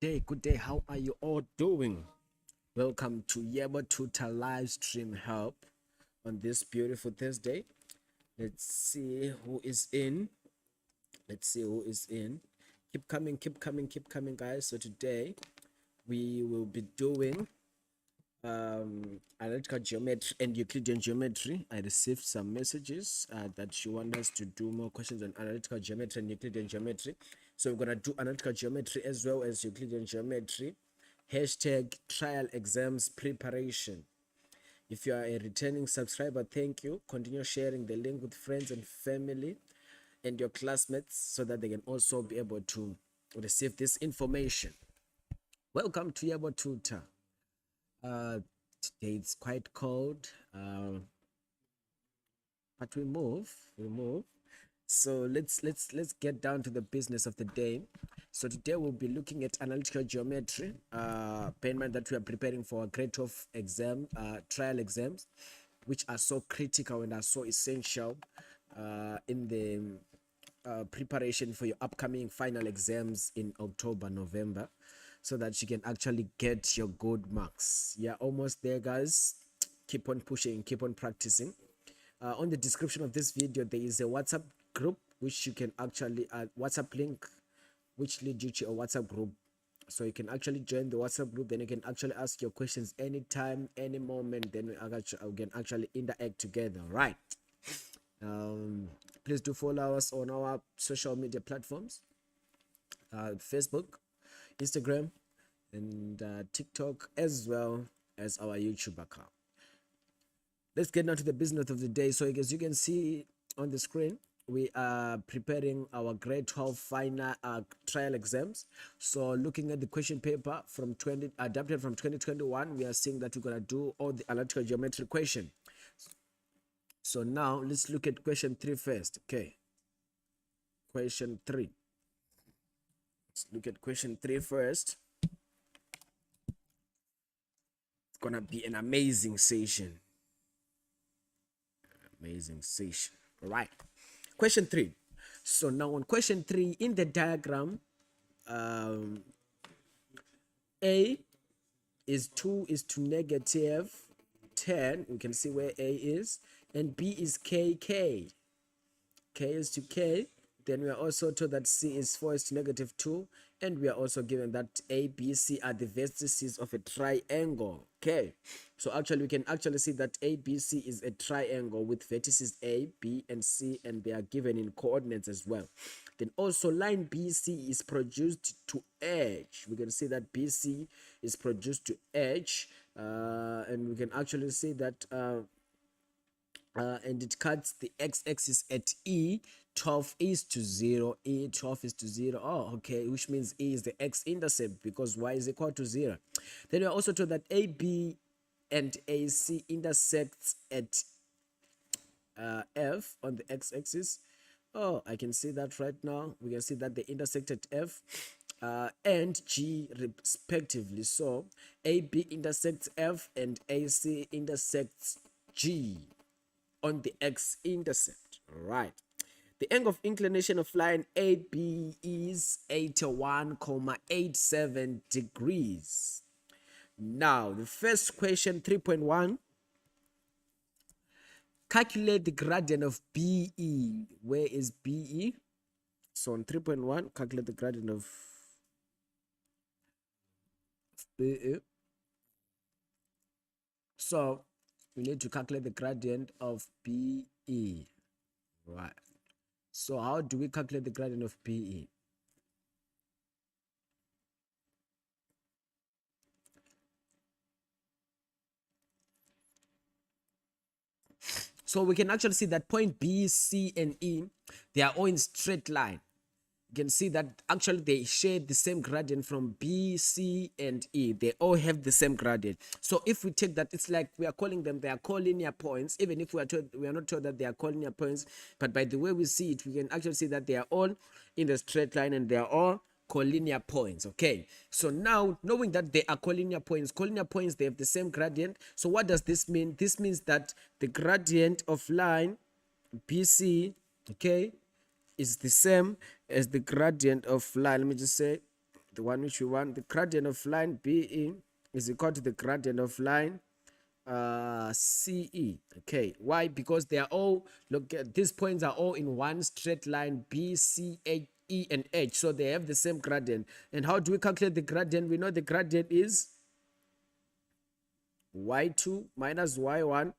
Good day. How are you all doing? Welcome to Yebo Tutor live stream help on this beautiful Thursday. Let's see who is in. Keep coming, guys. So today we will be doing analytical geometry and Euclidean geometry. I received some messages that you want us to do more questions on analytical geometry and Euclidean geometry. So we're gonna do analytical geometry as well as Euclidean geometry. Hashtag trial exams preparation. If you are a returning subscriber, thank you. Continue sharing the link with friends and family and your classmates so that they can also be able to receive this information. Welcome to Yebo Tutor. Today it's quite cold, but we move. So let's get down to the business of the day. So today we'll be looking at analytical geometry. Bear in mind that we are preparing for a grade 12 exam, trial exams, which are so critical and are so essential in the preparation for your upcoming final exams in October, November, so that you can actually get your good marks. Yeah, almost there, guys. Keep on pushing, keep on practicing. On the description of this video, there is a WhatsApp group which you can actually WhatsApp link which leads you to a WhatsApp group, so you can actually join the WhatsApp group. Then you can actually ask your questions anytime, any moment. Then we can actually interact together, right? Please do follow us on our social media platforms, Facebook, Instagram, and TikTok, as well as our YouTube account. Let's get down to the business of the day. So as you can see on the screen, we are preparing our grade 12 final trial exams. So looking at the question paper from adapted from 2021, we are seeing that we're gonna do all the analytical geometry question. So now let's look at question 3 first. Okay, question 3. Let's look at question 3 first. It's gonna be an amazing session. All right, question 3. So now on question 3, in the diagram, A is 2 is to negative 10. We can see where A is, and B is K is to K. Then we are also told that C is 4 is to negative 2, and we are also given that A, B, C are the vertices of a triangle. Okay, so actually we can actually see that A, B, C is a triangle with vertices A, B, and C, and they are given in coordinates as well. Then also line BC is produced to edge. We can see that BC is produced to edge, and we can actually see that and it cuts the x-axis at E. 12 is to 0. E 12 is to 0. Oh, okay, which means E is the x-intercept because y is equal to 0. Then we are also told that AB and AC intersects at F on the x-axis. Oh, I can see that right now. We can see that they intersect at F and G respectively. So AB intersects F and AC intersects G on the x-intercept. Right. The angle of inclination of line AB is 81,87 degrees. Now, the first question, 3.1. Calculate the gradient of BE. Where is BE? So on 3.1, calculate the gradient of BE. So we need to calculate the gradient of BE. Right. So how do we calculate the gradient of BE? So we can actually see that point B, C, and E, they are all in straight line. You can see that actually they share the same gradient from B, C, and E. They all have the same gradient. So if we take that, it's like we are calling them, they are collinear points. Even if we are not told that they are collinear points, but by the way we see it, we can actually see that they are all in the straight line and they are all collinear points. Okay, so now knowing that they are collinear points, they have the same gradient. So what does this mean? This means that the gradient of line BC, okay, is the same as the gradient of line. Let me just say the one which we want. The gradient of line BE is equal to the gradient of line CE. Okay, why? Because they are all, look, these points are all in one straight line, B, C, H, E, and H. So they have the same gradient. And how do we calculate the gradient? We know the gradient is y2 minus y1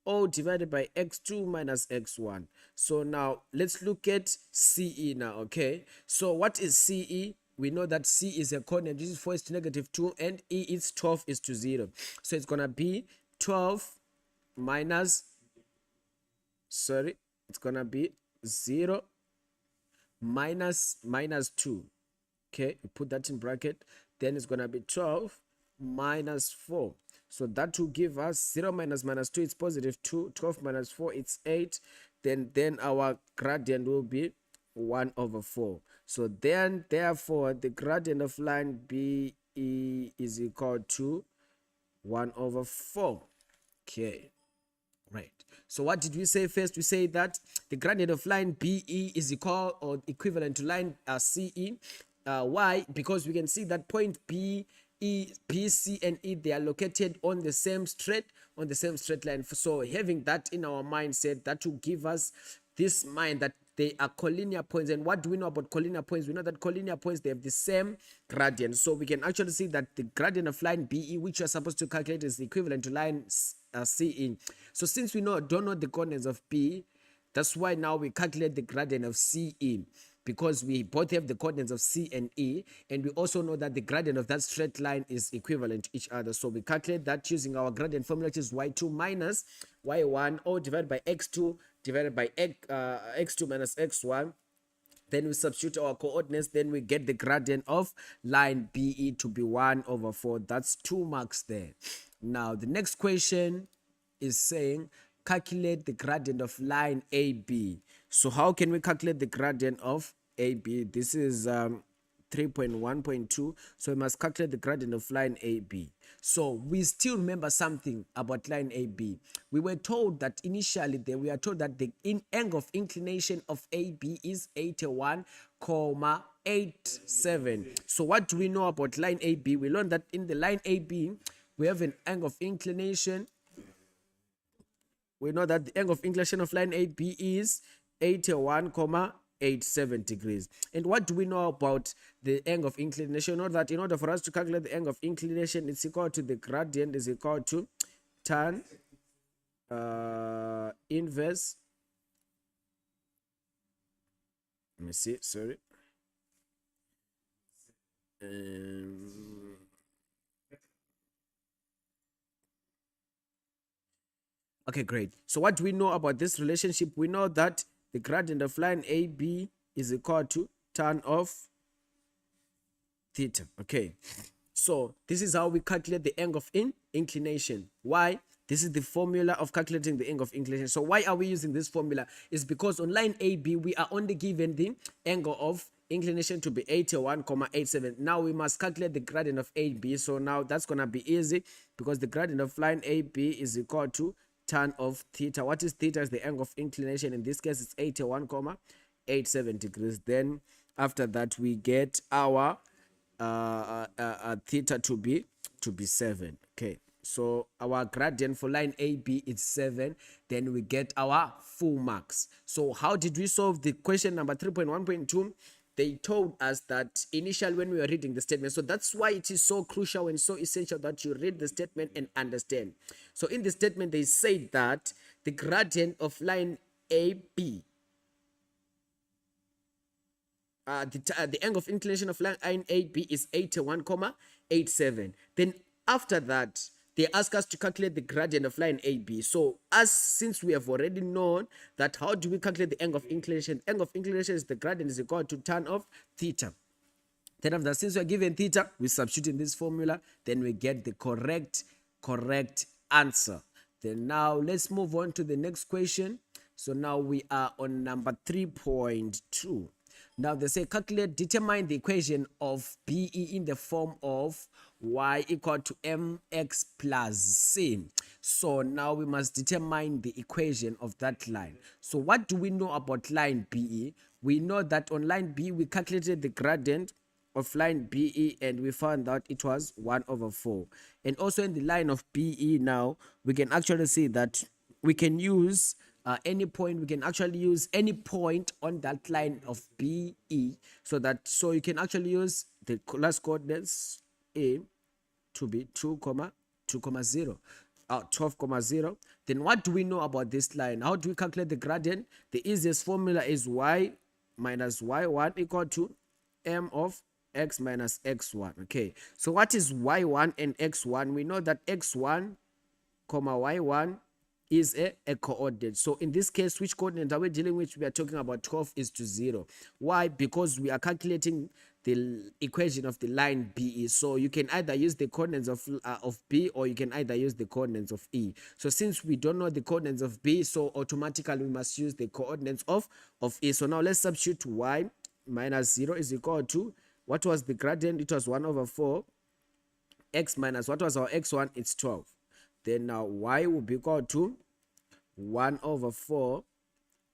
all divided by x2 minus x1. So now let's look at CE now. Okay, so what is CE? We know that C is a coordinate. This is 4 is to -2 and E is 12 is to 0. So it's gonna be 12 minus, sorry, it's gonna be 0 minus 2. Okay, you put that in bracket. Then it's gonna be 12 minus 4. So that will give us 0 minus -2, it's +2. 12 minus 4, it's 8. Then our gradient will be 1/4. So then, therefore, the gradient of line BE is equal to 1/4. Okay, right. So what did we say first? We say that the gradient of line BE is equal or equivalent to line CE. Why? Because we can see that point B, C, and E, they are located on the same straight line. So having that in our mindset, that will give us this mind that they are collinear points. And what do we know about collinear points? We know that collinear points, they have the same gradient. So we can actually see that the gradient of line BE, which you are supposed to calculate, is equivalent to line CE. So since we don't know the coordinates of B, that's why now we calculate the gradient of CE, because we both have the coordinates of C and E, and we also know that the gradient of that straight line is equivalent to each other. So we calculate that using our gradient formula, which is y2 minus y1 all divided by x2 divided by x2 minus x1. Then we substitute our coordinates, then we get the gradient of line BE to be 1/4. That's 2 marks there. Now the next question is saying calculate the gradient of line AB. So how can we calculate the gradient of AB? This is 3.1.2. So we must calculate the gradient of line AB. So we still remember something about line AB. We were told that initially we are told that the angle of inclination of AB is 81,87. So what do we know about line AB? We learned that in the line AB we have an angle of inclination. We know that the angle of inclination of line AB is 81,87 degrees. And what do we know about the angle of inclination? Know that in order for us to calculate the angle of inclination, it's equal to the gradient is equal to tan inverse. Let me see, sorry. Okay, great. So what do we know about this relationship? We know that the gradient of line AB is equal to tan of theta. Okay, so this is how we calculate the angle of inclination. Why? This is the formula of calculating the angle of inclination. So why are we using this formula? It's because on line AB we are only given the angle of inclination to be 81,87. Now we must calculate the gradient of AB. So now that's gonna be easy, because the gradient of line AB is equal to tan of theta. What is theta? Is the angle of inclination. In this case it's 81,87 degrees. Then after that we get our theta to be 7. Okay, so our gradient for line AB is 7. Then we get our full marks. So how did we solve the question number 3.1.2? They told us that initially when we were reading the statement, so that's why it is so crucial and so essential that you read the statement and understand. So in the statement they say that the gradient of line AB, the angle of inclination of line AB is 81,87. Then after that they ask us to calculate the gradient of line AB. So since we have already known that, how do we calculate the angle of inclination? Angle of inclination is the gradient is equal to tan of theta. Then after, since we are given theta, we substitute in this formula, then we get the correct answer. Then now let's move on to the next question. So now we are on number 3.2. Now they say determine the equation of BE in the form of y equal to mx plus c. So now we must determine the equation of that line. So what do we know about line BE? We know that on line B we calculated the gradient of line BE, and we found out it was 1 over 4. And also in the line of BE now, we can actually see that we can use any point. We can actually use any point on that line of BE, so you can actually use the class coordinates A to be 2 comma 2 comma 0, 12 comma 0. Then what do we know about this line? How do we calculate the gradient? The easiest formula is y minus y1 equal to m of x minus x1. Okay, so what is y1 and x1? We know that x1 comma y1 is a coordinate. So in this case, which coordinate are we dealing with? We are talking about 12 is to 0. Why? Because we are calculating the equation of the line BE. So you can either use the coordinates of B, or you can either use the coordinates of E. So since we don't know the coordinates of B, so automatically we must use the coordinates of E. So now let's substitute y minus 0 is equal to, what was the gradient? It was 1 over 4. X minus, what was our x1? It's 12. Then now y will be equal to 1 over 4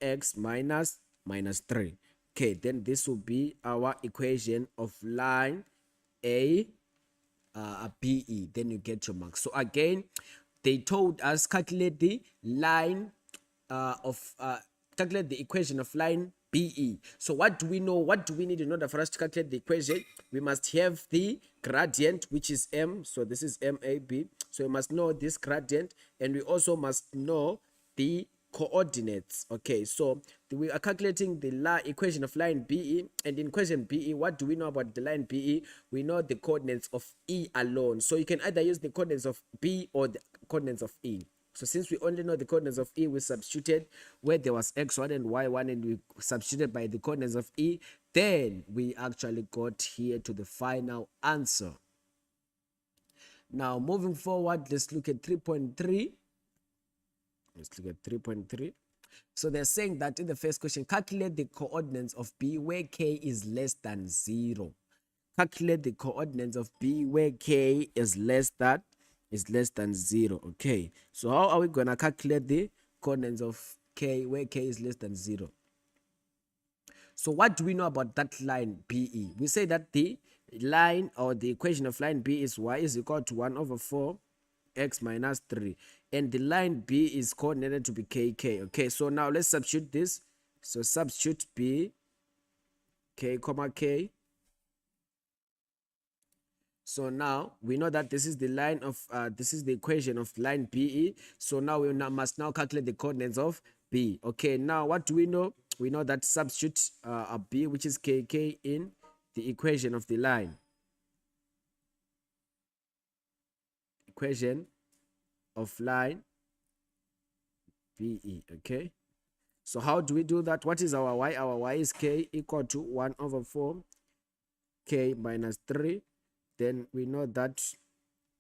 x minus 3. Okay, then this will be our equation of line BE. Then you get your mark. So again, they told us calculate the line calculate the equation of line BE. So what do we know? What do we need in order for us to calculate the equation? We must have the gradient, which is m. So this is MAB. So we must know this gradient, and we also must know the coordinates. Okay, so we are calculating the equation of line BE, and in equation BE, what do we know about the line BE? We know the coordinates of E alone. So you can either use the coordinates of B or the coordinates of E. So since we only know the coordinates of E, we substituted where there was x1 and y1, and we substituted by the coordinates of E. Then we actually got here to the final answer. Now moving forward, let's look at 3.3. Let's look at 3.3. So they're saying that in the first question, calculate the coordinates of B where k is less than 0. Calculate the coordinates of B where k is less than 0. Okay, so how are we gonna calculate the coordinates of k where k is less than 0? So what do we know about that line BE? We say that the line, or the equation of line B, is y is equal to 1 over 4 x minus 3, and the line B is coordinated to be kk. Okay, so now let's substitute this. So substitute B, k comma k. So now we know that this is the line of this is the equation of line BE. So now we must now calculate the coordinates of B. Okay, now what do we know? We know that substitute a B, which is kk, in the equation of the line. Equation of line BE. Okay, so how do we do that? What is our y? Our y is k equal to 1 over 4 k minus 3. Then we know that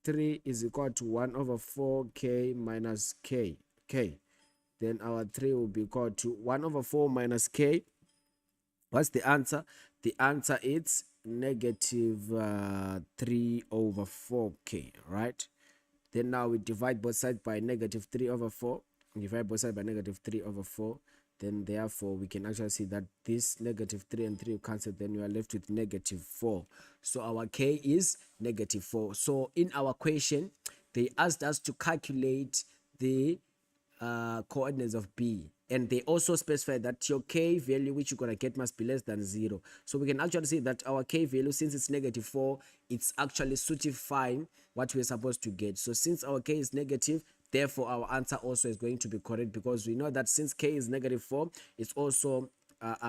3 is equal to 1 over 4 k minus k. Okay, then our 3 will be equal to 1 over 4 minus k. What's the answer? The answer is negative 3 over 4k, right? Then now we divide both sides by negative 3 over 4. Divide both sides by negative 3 over 4. Then therefore we can actually see that this negative 3 and 3 will cancel. Then we are left with negative 4. So our k is negative 4. So in our question, they asked us to calculate the coordinates of B, and they also specify that your k value which you're going to get must be less than 0. So we can actually see that our k value, since it's negative 4, it's actually certifying what we're supposed to get. So since our k is negative, therefore our answer also is going to be correct, because we know that since k is negative 4, it's also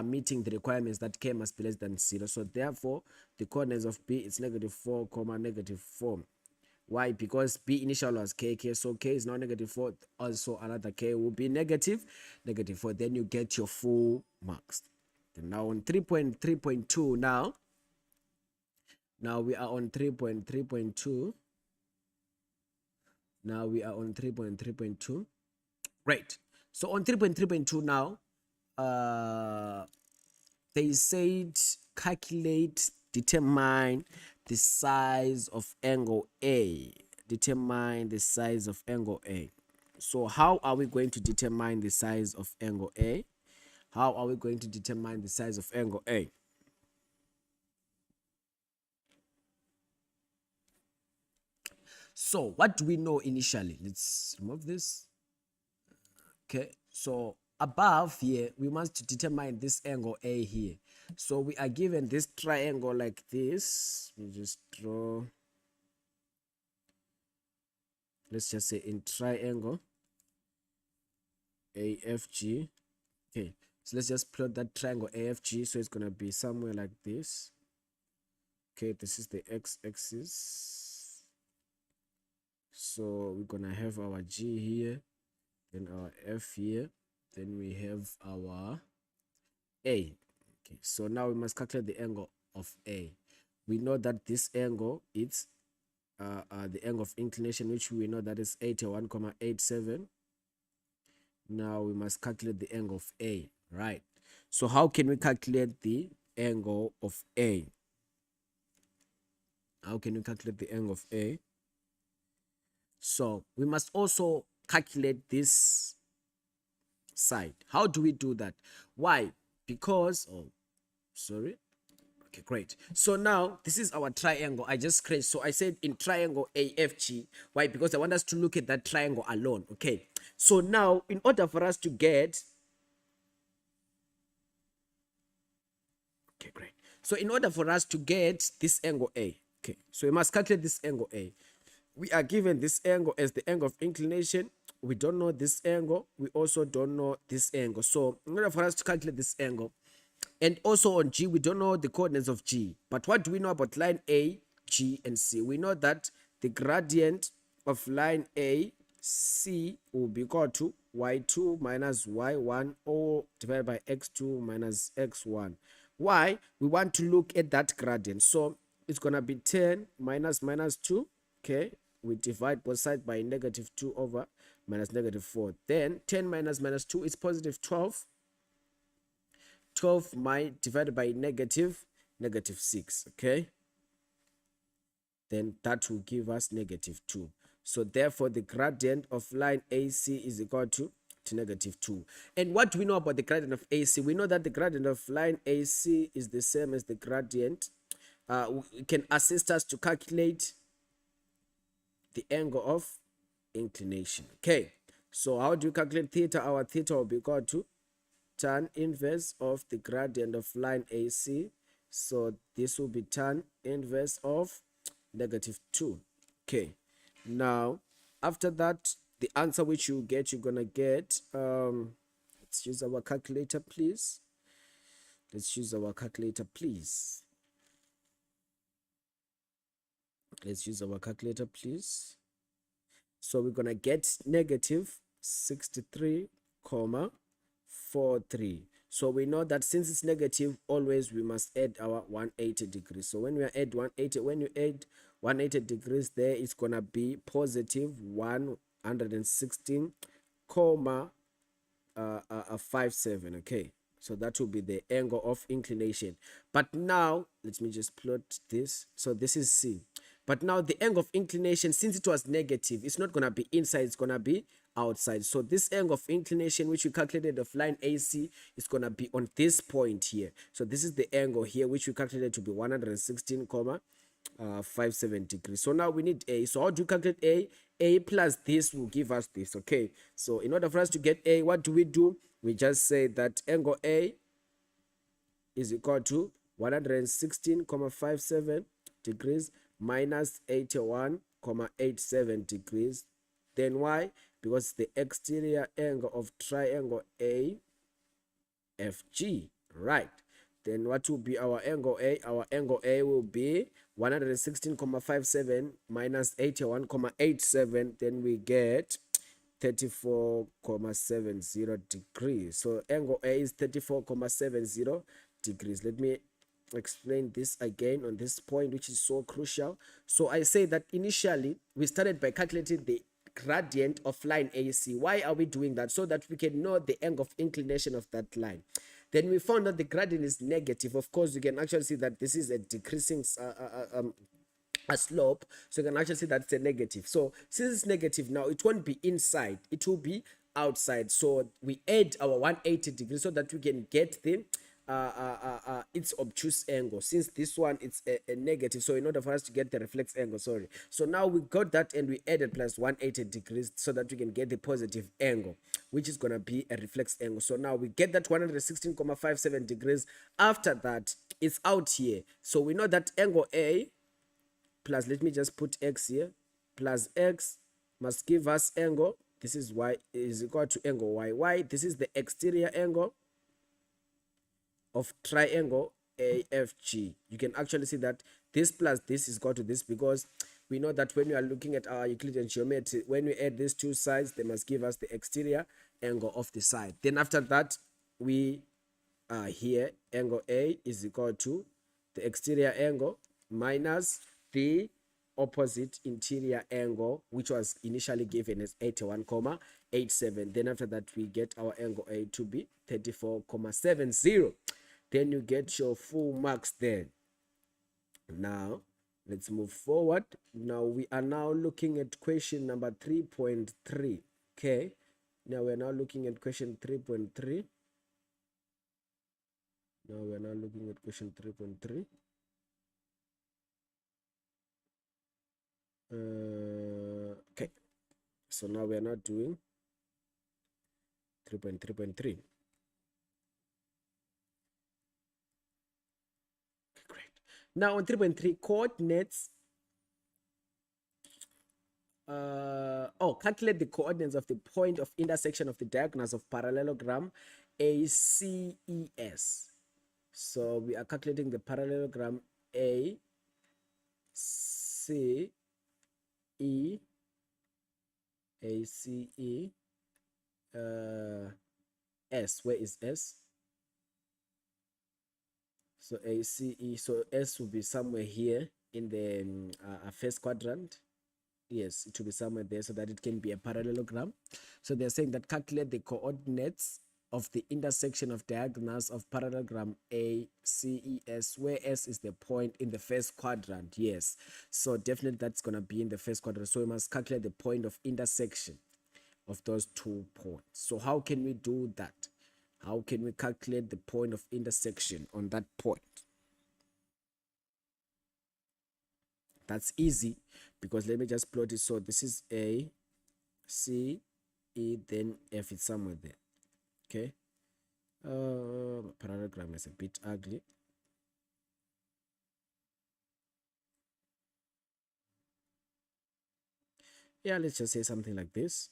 meeting the requirements that k must be less than 0. So therefore the coordinates of B is negative 4 comma negative 4. Why? Because B initial was kk, so k is now negative 4. Also another k will be negative 4. Then you get your full marks. Then now on 3.3.2 now we are on 3.3.2. Now we are on 3.3.2. Great. So on 3.3.2 now, they said calculate, determine the size of angle A. Determine the size of angle A. So how are we going to determine the size of angle A? How are we going to determine the size of angle A? So what do we know initially? Let's remove this. Okay, so above here, we must determine this angle A here. So we are given this triangle like this. We just draw, let's just say in triangle AFG. Okay, so let's just plot that triangle AFG. So it's gonna be somewhere like this. Okay, this is the x-axis. So we're gonna have our G here, then our F here, then we have our A. Okay, so now we must calculate the angle of A. We know that this angle is the angle of inclination, which we know that is 81,87. Now we must calculate the angle of A, right? So how can we calculate the angle of A? How can we calculate the angle of A? So we must also calculate this side. How do we do that? Why? Because, sorry. Okay, great. So now this is our triangle. I just created. So I said in triangle AFG. Why? Because I want us to look at that triangle alone. Okay. So now, in order for us to get, okay, great. So in order for us to get this angle A, okay, so we must calculate this angle A. We are given this angle as the angle of inclination. We don't know this angle. We also don't know this angle. So in order for us to calculate this angle, and also on G, we don't know the coordinates of G. But what do we know about line A, G, and C? We know that the gradient of line A, C will be equal to y2 minus y1 or divided by x2 minus x1. Why? We want to look at that gradient. So it's going to be 10 minus minus 2. Okay. We divide both sides by negative 2 over minus negative 4. Then 10 minus minus 2 is positive 12. 12 divided by negative 6. Okay. Then that will give us negative 2. So therefore, the gradient of line AC is equal to negative 2. And what do we know about the gradient of AC? We know that the gradient of line AC is the same as the gradient. It can assist us to calculate the angle of inclination. Okay, so how do you calculate theta? Our theta will be equal to tan inverse of the gradient of line AC. So this will be tan inverse of negative 2. Okay, now after that, the answer which you get, you're gonna get, let's use our calculator, please. Let's use our calculator, please. Let's use our calculator, please. So we're gonna get negative 63,43. So we know that since it's negative, always we must add our 180 degrees. So when we add 180, when you add 180 degrees there, it's gonna be positive 116,57. Okay, so that will be the angle of inclination. But now let me just plot this. So this is C. But now the angle of inclination, since it was negative, it's not gonna be inside, it's gonna be outside. So this angle of inclination which we calculated of line AC is gonna be on this point here. So this is the angle here which we calculated to be 116,57 degrees. So now we need A. So how do you calculate A? A plus this will give us this. Okay, so in order for us to get A, what do? We just say that angle A is equal to 116,57 degrees minus 81,87 degrees. Then why? Because the exterior angle of triangle AFG, right? Then what will be our angle A? Our angle A will be 116,57 minus 81,87. Then we get 34,70 degrees. So angle A is 34,70 degrees. Let me explain this again on this point, which is so crucial. So I say that initially we started by calculating the gradient of line AC. Why are we doing that? So that we can know the angle of inclination of that line. Then we found that the gradient is negative. Of course, you can actually see that this is a decreasing a slope, so you can actually see that it's a negative. So since it's negative now, it won't be inside, it will be outside. So we add our 180 degrees so that we can get the its obtuse angle, since this one it's a negative. So in order for us to get the reflex angle, sorry, so now we got that and we added plus 180 degrees so that we can get the positive angle, which is going to be a reflex angle. So now we get that 116.57 degrees. After that, it's out here, so we know that angle A plus, let me just put x here, plus x must give us angle, this is y is equal to angle y. This is the exterior angle of triangle AFG. You can actually see that this plus this is equal to this, because we know that when we are looking at our Euclidean geometry, when we add these two sides, they must give us the exterior angle of the side. Then after that, we here angle A is equal to the exterior angle minus the opposite interior angle, which was initially given as 81.87. Then after that, we get our angle A to be 34.70. Then you get your full marks there. Now let's move forward. Now we are now looking at question number 3.3. Okay, now we're now looking at question 3.3. Now we're now looking at question 3.3. Okay, so now we are not doing 3.3.3. Okay, great. Now on 3.3, coordinates. Calculate the coordinates of the point of intersection of the diagonals of parallelogram ACES. So we are calculating the parallelogram ACE. S, where is S? So ACE, so S will be somewhere here in the first quadrant. Yes, it will be somewhere there, so that it can be a parallelogram. So they're saying that calculate the coordinates of the intersection of diagonals of parallelogram ACES, where S is the point in the first quadrant. Yes, so definitely that's going to be in the first quadrant. So we must calculate the point of intersection of those 2 points. So how can we do that? How can we calculate the point of intersection on that point? That's easy, because let me just plot it. So this is A, C, E, then F is somewhere there. Okay, parallelogram is a bit ugly. Yeah, let's just say something like this.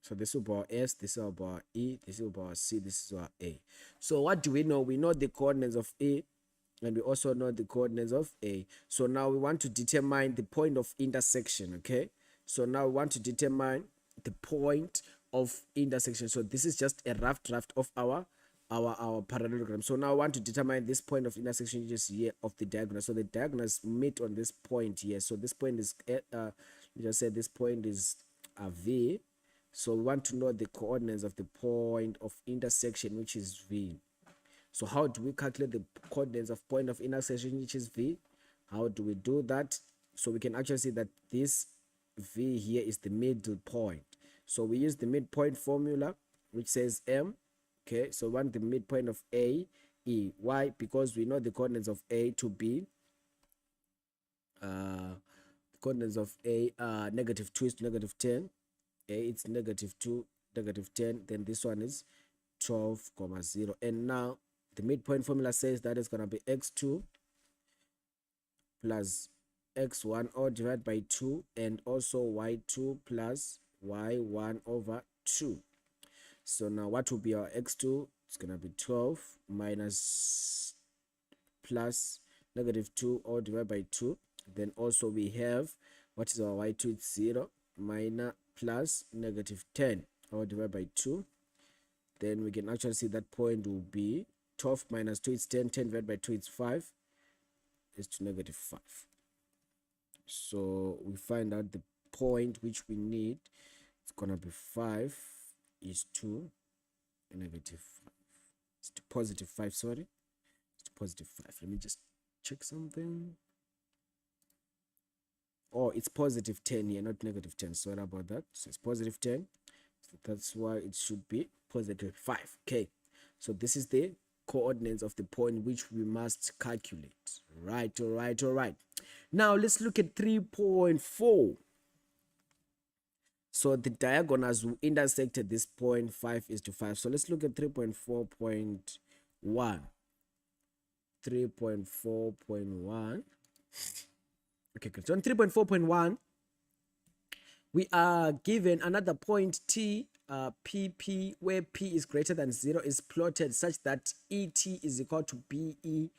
So this is about S, this is about E, this is about C, this is about A. So what do we know? We know the coordinates of E, and we also know the coordinates of A. So now we want to determine the point of intersection. Okay, so now we want to determine the point of intersection. So this is just a rough draft of our parallelogram. So now I want to determine this point of intersection just here of the diagonal. So the diagonals meet on this point here. So this point is just say this point is a V. So we want to know the coordinates of the point of intersection, which is V. So how do we calculate the coordinates of point of intersection, which is V? How do we do that? So we can actually see that this V here is the middle point. So we use the midpoint formula, which says M. Okay, so we want the midpoint of A, E. Why? Because we know the coordinates of A to be the coordinates of A are -2 is to -10. A, it's -2, -10. Then this one is 12,0. And now the midpoint formula says that it's going to be x2 plus x1 all divided by 2, and also y2 plus y1 over 2. So now what will be our x2? It's going to be 12 minus plus -2 all divided by 2. Then also we have, what is our y2? It's 0 minus plus -10 all divided by 2. Then we can actually see that point will be 12 minus 2 is 10, 10 divided by 2 is 5, is to -5. So we find out the point which we need. It's gonna be 5 is to -5. It's to +5, sorry. It's to +5. Let me just check something. Oh, it's +10 here, not -10. Sorry about that. So it's +10. So that's why it should be +5. Okay, so this is the coordinates of the point which we must calculate. Right, all right, all right. Now let's look at 3.4. So the diagonals will intersect at this point 5:5. So let's look at 3.4.1. 3.4.1. Okay, good. So on 3.4.1, we are given another point T, PP, where P is greater than 0 is plotted such that ET is equal to BE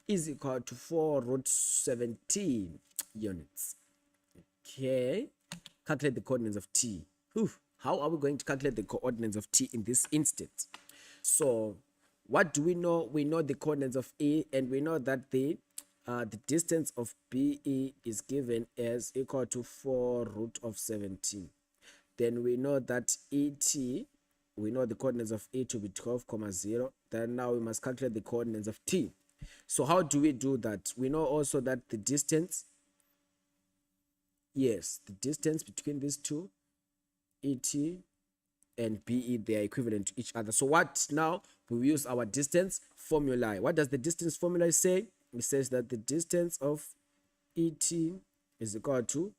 is equal to 4 root 17 units. Okay, calculate the coordinates of T. How are we going to calculate the coordinates of T in this instance? So what do we know? We know the coordinates of E, and we know that the distance of BE is given as equal to 4 root of 17. Then we know that ET, we know the coordinates of E to be 12,0. Then now we must calculate the coordinates of T. So how do we do that? We know also that the distance, yes, the distance between these two, ET and BE, they are equivalent to each other. So what now? We use our distance formula. What does the distance formula say? It says that the distance of ET is equal to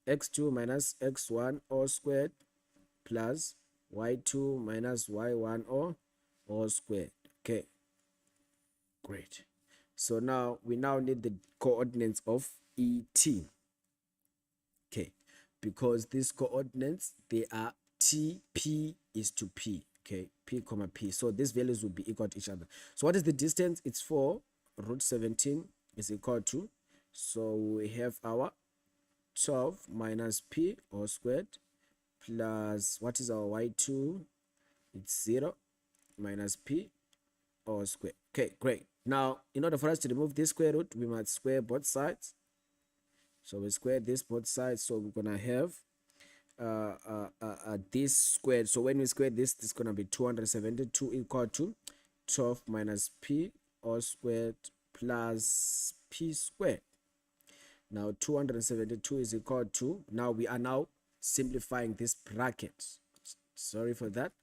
x2 minus x1 all squared plus y2 minus y1 all squared. Okay, great. So now we need the coordinates of ET. Okay, because these coordinates, they are TP is to P. Okay, P comma P. So these values will be equal to each other. So what is the distance? It's 4 root 17 is equal to, so we have our 12 minus P all squared plus, what is our y2? It's 0 minus P all squared. Okay, great. Now, in order for us to remove this square root, we must square both sides. So we square this both sides. So we're gonna have this squared. So when we square this is gonna be 272 equal to 12 minus P all squared plus P squared. Now 272 is equal to, now we are now simplifying this bracket. Sorry for that.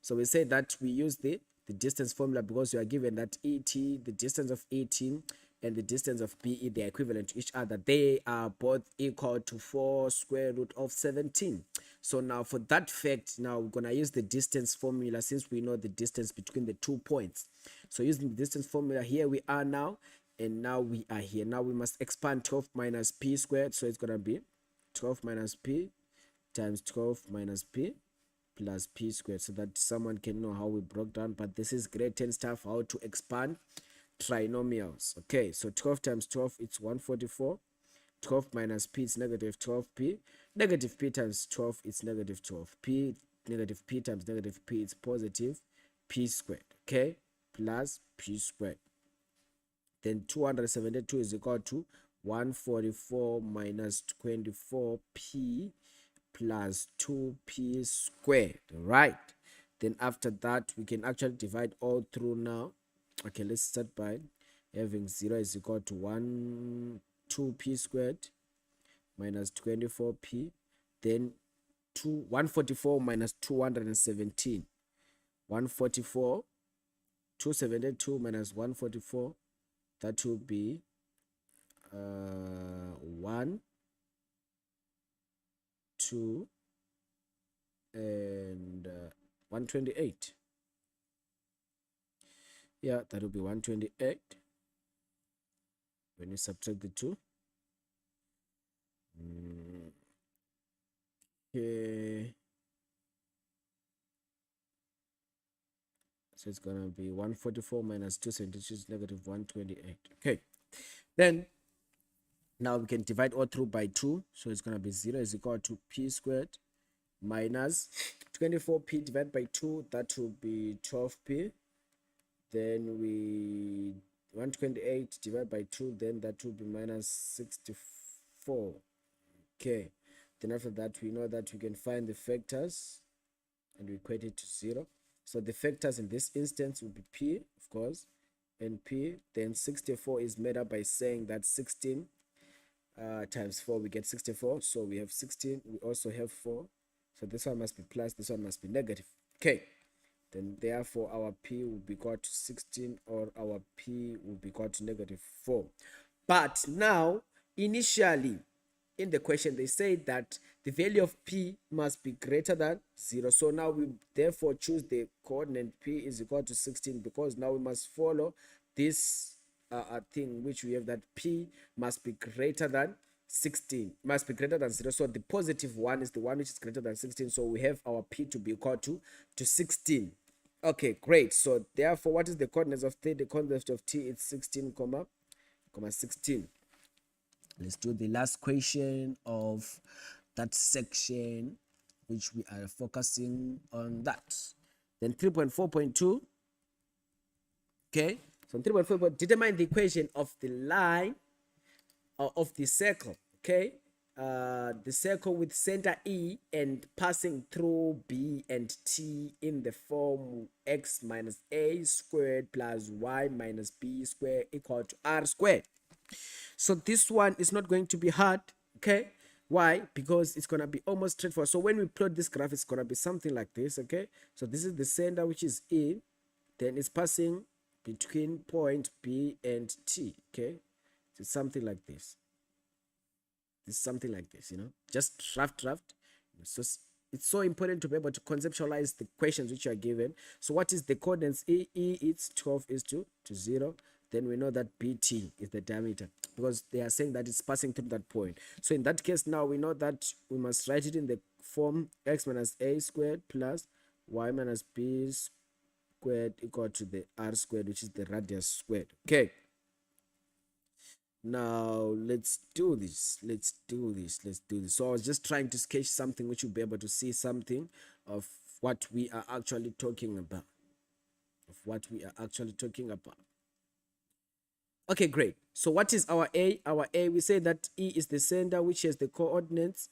So we say that we use the distance formula because we are given that ET, the distance of 18 and the distance of BE, they are equivalent to each other. They are both equal to 4 square root of 17. So now for that fact, now we're going to use the distance formula since we know the distance between the 2 points. So using the distance formula, here we are now, and now we are here. Now we must expand 12 minus P squared. So it's going to be 12 minus P times 12 minus P plus P squared, so that someone can know how we broke down. But this is grade 10 stuff, how to expand trinomials. Okay, so 12 times 12, it's 144. 12 minus P, it's negative 12P. Negative P times 12, it's negative 12P. Negative P times negative P, it's positive P squared. Okay, plus P squared. Then 272 is equal to 144 minus 24P plus 2P squared, right? Then after that, we can actually divide all through now. Okay, let's start by having 0 is equal to 2P squared minus 24P. Then 144 minus 217. 144, 272 minus 144. That will be 1, 2, and 128. Yeah, that will be 128 when you subtract the 2. Okay, so it's gonna be 144 minus 272 is negative 128. Okay, then now we can divide all through by 2. So it's gonna be 0 is equal to P squared minus 24P divided by 2. That will be 12P. Then we 128 divided by 2, then that will be minus 64. Okay, then after that we know that we can find the factors and we equate it to 0. So the factors in this instance will be P, of course, and P. Then 64 is made up by saying that 16 times 4, we get 64. So we have 16, we also have 4. So this one must be plus, this one must be negative. Okay, then therefore our p will be equal to 16, or our p will be equal to -4. But now, initially in the question, they say that the value of p must be greater than 0. So now we therefore choose the coordinate p is equal to 16, because now we must follow this thing which we have, that p must be greater than 16, must be greater than 0. So the positive one is the one which is greater than 16. So we have our p to be equal to 16. Okay, great. So therefore, what is the coordinates of t? The coordinate of t is 16, comma 16. Let's do the last question of that section, which we are focusing on that. Then 3.4.2. Okay, so 3.4, determine the equation of the line of the circle. Okay, the circle with center E and passing through B and T in the form x minus a squared plus y minus b squared equal to r squared. So this one is not going to be hard. Okay, why? Because it's gonna be almost straightforward. So when we plot this graph, it's gonna be something like this. Okay, so this is the center, which is E, then it's passing between point B and T. Okay, so it's something like this. It's something like this, just draft. So it's so important to be able to conceptualize the questions which are given. So what is the coordinates? E, it's 12 is to 0. Then we know that BT is the diameter, because they are saying that it's passing through that point. So in that case, now we know that we must write it in the form x minus a squared plus y minus b squared equal to the r squared, which is the radius squared. Okay, now let's do this. So I was just trying to sketch something which you'll be able to see something of what we are actually talking about. Okay, great. So what is our A? Our A, we say that E is the center, which has the coordinates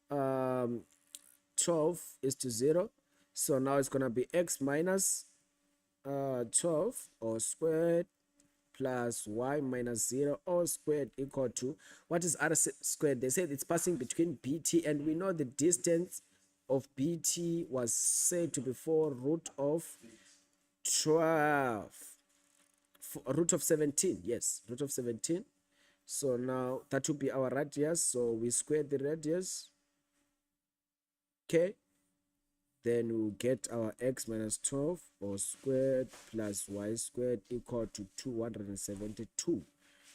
12 is to 0. So now it's going to be x minus 12 all squared plus y minus 0 all squared equal to, what is r squared? They said it's passing between BT, and we know the distance of BT was said to be 4 root of 12. Root of 17, yes, root of 17. So now that will be our radius. So we square the radius. Okay, then we'll get our x minus 12 all squared plus y squared equal to 272.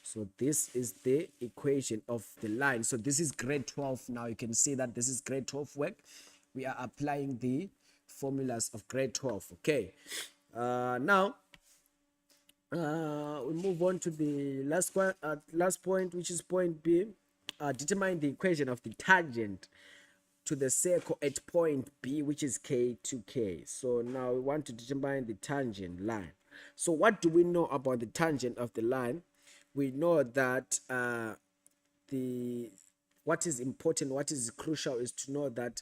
So this is the equation of the line. So this is grade 12. Now you can see that this is grade 12 work. We are applying the formulas of grade 12. Okay, now we move on to the last point, which is point B. Determine the equation of the tangent to the circle at point B, which is K to K. So now we want to determine the tangent line. So what do we know about the tangent of the line? We know that what is important, what is crucial, is to know that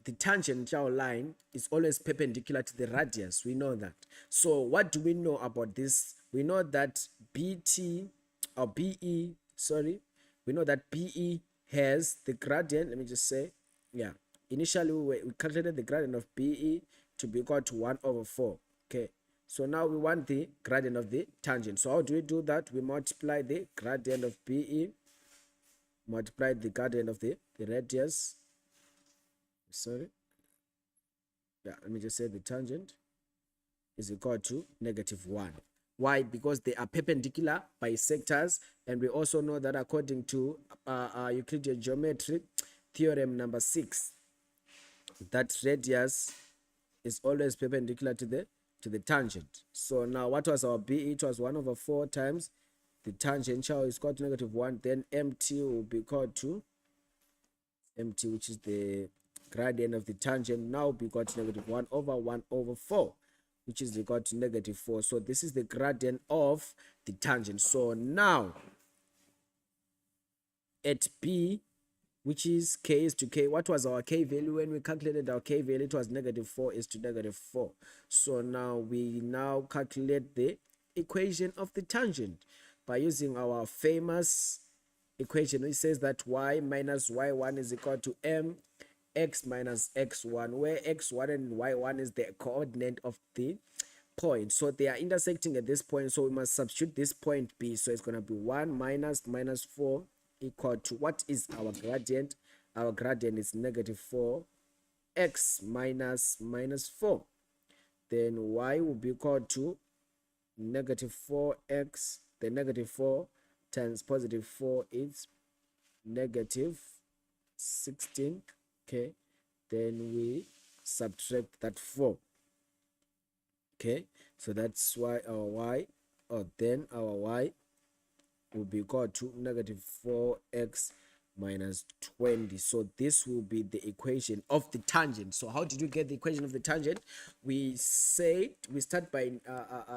the tangential line is always perpendicular to the radius. We know that. So what do we know about this? We know that BE, we know that BE has the gradient. Let me just say, yeah, initially we calculated the gradient of BE to be equal to 1/4. Okay, so now we want the gradient of the tangent. So how do we do that? We multiply the gradient of BE, multiply the gradient of the radius. Let me just say the tangent is equal to -1. Why? Because they are perpendicular bisectors, and we also know that according to Euclidean geometry theorem number 6, that radius is always perpendicular to the tangent. So now what was our BE? It was 1/4 times the tangential is equal to -1. Then MT will be equal to MT, which is the gradient of the tangent, now be equal to -1/1/4, which is equal to -4. So this is the gradient of the tangent. So now at B, which is K is to K, what was our K value? When we calculated our K value, it was -4 is to -4. So now we calculate the equation of the tangent by using our famous equation, which says that y minus y1 is equal to m x minus x1, where x1 and y1 is the coordinate of the point. So they are intersecting at this point, so we must substitute this point b. So it's going to be 1 minus minus 4 equal to, what is our gradient? Our gradient is negative 4x minus minus 4. Then y will be equal to negative 4x. The negative 4 times positive 4 is negative 16. Okay, then we subtract that 4. Okay, so that's why our y, or then our y will be equal to negative 4x minus 20. So this will be the equation of the tangent. So how did you get the equation of the tangent? We start by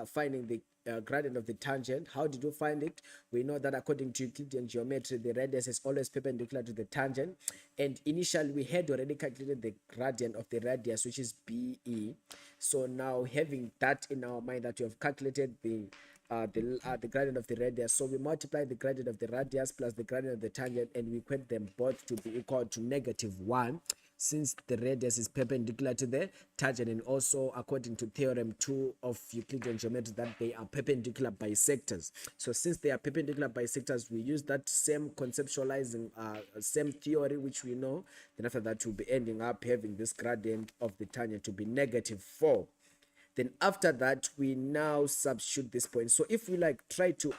finding the gradient of the tangent. How did you find it? We know that according to Euclidean geometry, the radius is always perpendicular to the tangent, and initially we had already calculated the gradient of the radius, which is BE. So now, having that in our mind, that we have calculated the gradient of the radius, so we multiply the gradient of the radius plus the gradient of the tangent, and we equate them both to be equal to -1, since the radius is perpendicular to the tangent, and also according to theorem 2 of Euclidean geometry, that they are perpendicular bisectors. So since they are perpendicular bisectors, we use that same conceptualizing same theory which we know. Then after that, we'll be ending up having this gradient of the tangent to be -4. Then after that, we now substitute this point. So if we like try to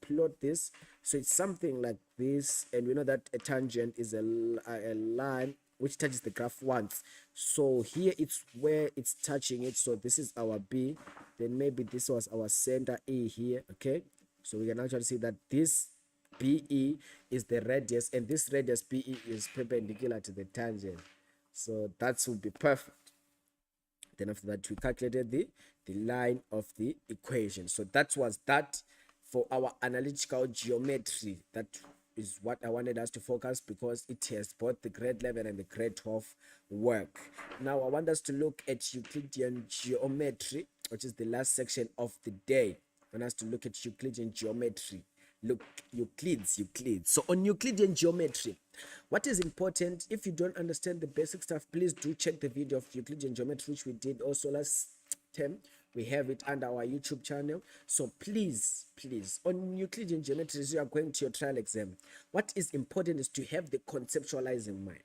plot this, so it's something like this, and we know that a tangent is a line which touches the graph once. So here it's where it's touching it. So this is our B. Then maybe this was our center E here. Okay, so we can actually see that this BE is the radius, and this radius BE is perpendicular to the tangent. So that would be perfect. Then after that, we calculated the line of the equation. So that was that for our analytical geometry. That is what I wanted us to focus, because it has both the grade 11 and the grade 12 work. Now I want us to look at Euclidean geometry, which is the last section of the day. I want us to look at Euclidean geometry. Look, Euclid. So on Euclidean geometry, what is important, if you don't understand the basic stuff, please do check the video of Euclidean geometry, which we did also last term. We have it under our YouTube channel. So please, on Euclidean geometry, as you are going to your trial exam, what is important is to have the conceptualizing mind.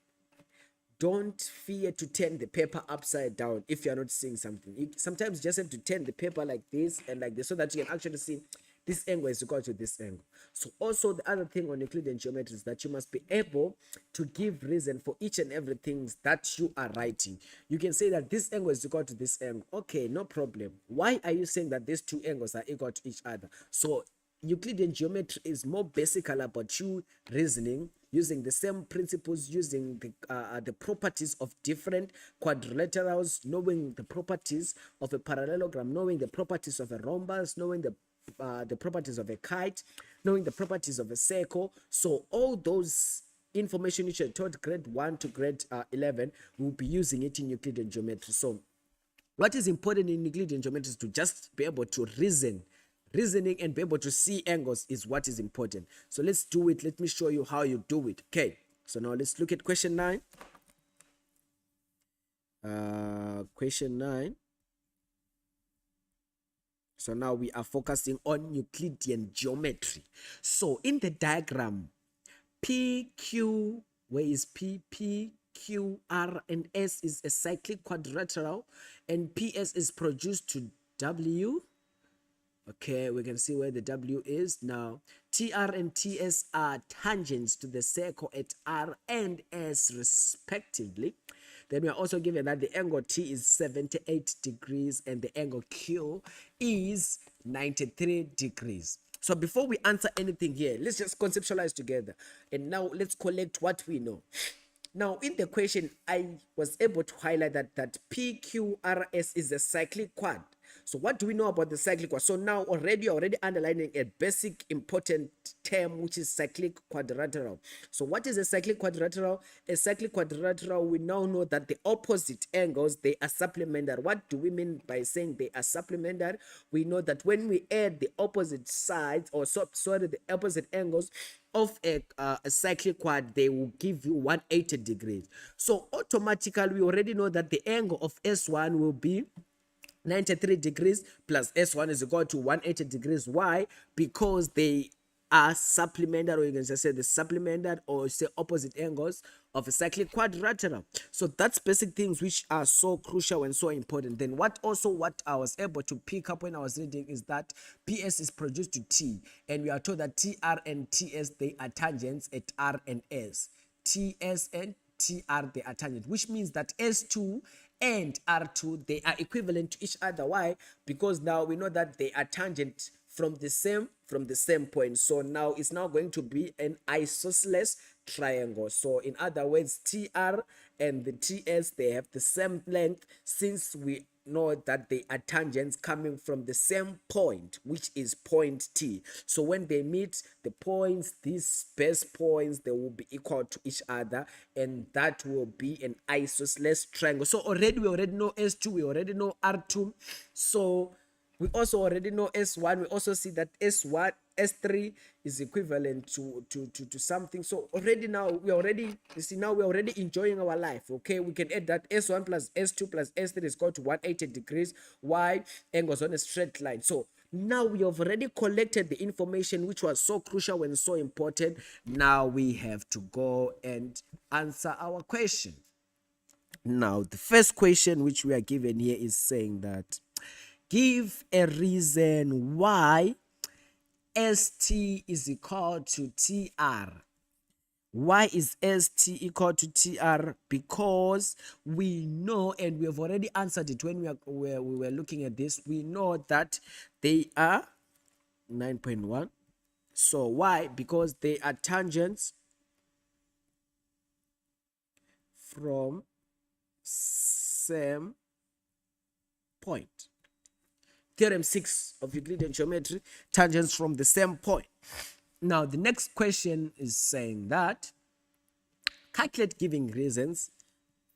Don't fear to turn the paper upside down if you are not seeing something. You sometimes just have to turn the paper like this and like this, so that you can actually see this angle is equal to this angle. So also the other thing on Euclidean geometry is that you must be able to give reason for each and everything that you are writing. You can say that this angle is equal to this angle. Okay, no problem. Why are you saying that these two angles are equal to each other? So Euclidean geometry is more basically about you reasoning using the same principles, using the properties of different quadrilaterals, knowing the properties of a parallelogram, knowing the properties of a rhombus, knowing the properties of a kite, knowing the properties of a circle. So all those information which are taught grade 1 to grade 11, we'll be using it in Euclidean geometry. So what is important in Euclidean geometry is to just be able to reasoning and be able to see angles is what is important. So let's do it. Let me show you how you do it. Okay, so now let's look at question 9. Question 9. So now we are focusing on Euclidean geometry. So in the diagram, PQ, where is P, Q, R, and S is a cyclic quadrilateral, and PS is produced to W. Okay, we can see where the W is. Now, TR and TS are tangents to the circle at R and S respectively. Then we are also given that the angle T is 78 degrees and the angle Q is 93 degrees. So before we answer anything here, let's just conceptualize together. And now let's collect what we know. Now in the question, I was able to highlight that PQRS is a cyclic quad. So what do we know about the cyclic quad? So now already underlining a basic important term, which is cyclic quadrilateral. So what is a cyclic quadrilateral? A cyclic quadrilateral, we now know that the opposite angles, they are supplementary. What do we mean by saying they are supplementary? We know that when we add the opposite sides, or sorry, the opposite angles of a cyclic quad, they will give you 180 degrees. So automatically we already know that the angle of S1 will be 93 degrees plus S1 is equal to 180 degrees. Why? Because they are supplementary, or you can just say the supplementary or say opposite angles of a cyclic quadrilateral. So that's basic things which are so crucial and so important. Then what I was able to pick up when I was reading is that PS is produced to T, and we are told that TR and TS, they are tangents at R and S. TS and TR, they are tangent, which means that S2 and R2, they are equivalent to each other. Why? Because now we know that they are tangent from the same point. So now it's now going to be an isosceles triangle. So in other words, TR and the TS, they have the same length, since we know that they are tangents coming from the same point, which is point T. So when they meet the points, these base points, they will be equal to each other, and that will be an isosceles triangle. So we already know S2, we already know R2. So we also already know S1. We also see that S1, S3 is equivalent to something. So already now we're already enjoying our life. Okay, we can add that S1 plus S2 plus S3 is equal to 180 degrees. Why? Angles on a straight line. So now we have already collected the information which was so crucial and so important. Now we have to go and answer our question. Now the first question which we are given here is saying that give a reason why ST is equal to TR. Why is ST equal to TR? Because we know, and we have already answered it when we were looking at this, we know that they are 9.1. So why? Because they are tangents from same point. Theorem 6 of Euclidean geometry, tangents from the same point. Now, the next question is saying that calculate giving reasons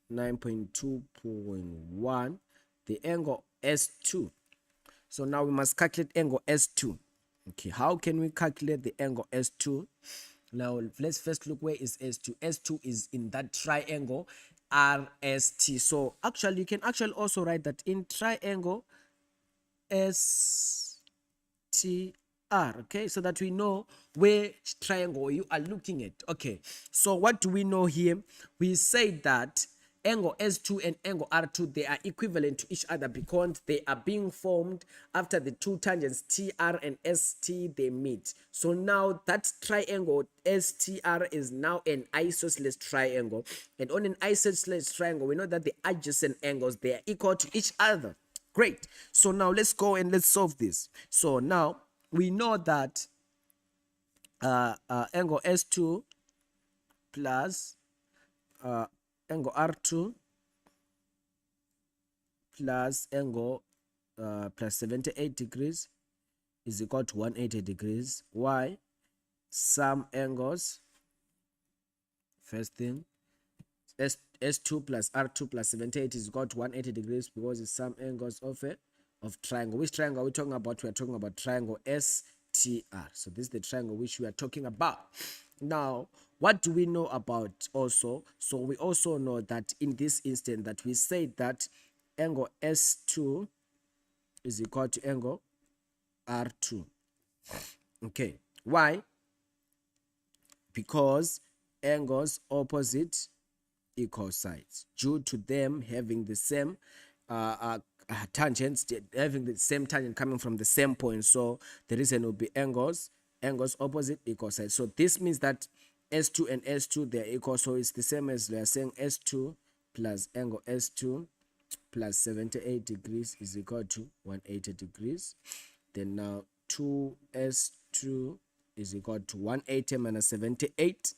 9.2.1 the angle S2. So now we must calculate angle S2. Okay, how can we calculate the angle S2? Now, let's first look where is S2. S2 is in that triangle RST. So actually, you can actually also write that in triangle STR, okay, so that we know which triangle you are looking at. Okay, so what do we know here? We say that angle S2 and angle R2, they are equivalent to each other because they are being formed after the two tangents TR and ST, they meet. So now that triangle STR is now an isosceles triangle, and on an isosceles triangle, we know that the adjacent angles, they are equal to each other. Great. So now let's go and let's solve this. So now we know that angle S2 plus angle R2 plus angle plus 78 degrees is equal to 180 degrees. Why? Some angles, first thing, S2 plus R2 plus 78 is equal to 180 degrees because it's some angles of triangle. Which triangle are we talking about? We are talking about triangle STR. So this is the triangle which we are talking about. Now, what do we know about also? So we also know that in this instance that we say that angle S2 is equal to angle R2. Okay. Why? Because angles opposite equal sides, due to them having the same tangents, having the same tangent coming from the same point. So the reason will be angles opposite equal sides. So this means that S2 and S2, they are equal. So it's the same as we are saying S2 plus angle S2 plus 78 degrees is equal to 180 degrees. Then now 2S2 is equal to 180 minus 78.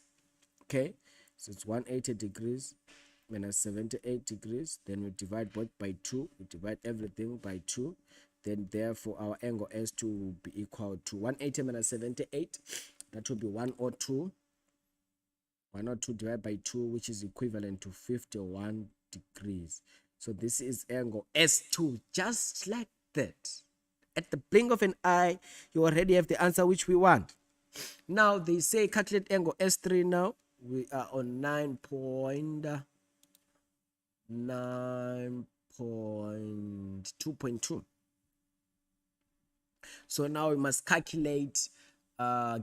Okay, so it's 180 degrees minus 78 degrees. Then we divide both by 2. We divide everything by 2. then therefore our angle S2 will be equal to 180 minus 78. That will be 102. 102 divided by 2, which is equivalent to 51 degrees. So this is angle S2, just like that. At the blink of an eye, you already have the answer which we want. Now they say calculate angle S3 now. We are on 9.2.2. So now we must calculate,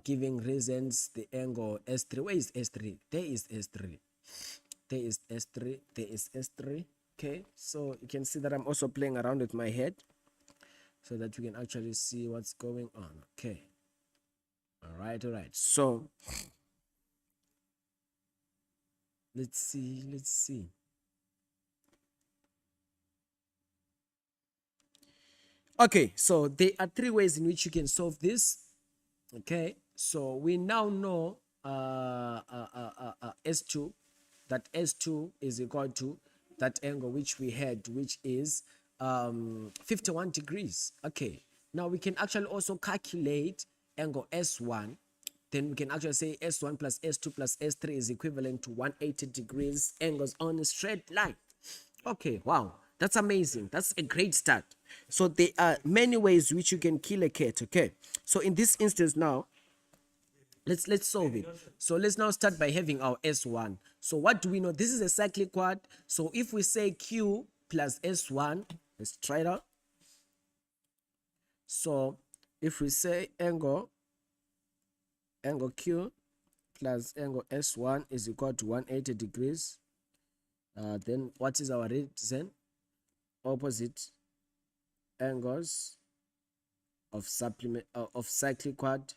giving reasons, the angle S3. Where is S3? There is S3. There is S3. There is S3. Okay, so you can see that I'm also playing around with my head so that you can actually see what's going on. Okay. All right. So let's see. Okay, so there are 3 ways in which you can solve this. Okay, so we now know S2, that S2 is equal to that angle which we had, which is 51 degrees. Okay, now we can actually also calculate angle S1. Then we can actually say S1 plus S2 plus S3 is equivalent to 180 degrees angles on a straight line. Okay, wow, that's amazing. That's a great start. So there are many ways which you can kill a cat. Okay, so in this instance now, let's solve it. So let's now start by having our S1. So what do we know? This is a cyclic quad. So if we say Q plus S1, let's try it out. So if we say angle Q plus angle S1 is equal to 180 degrees, then what is our reason? Opposite angles of cyclic quad,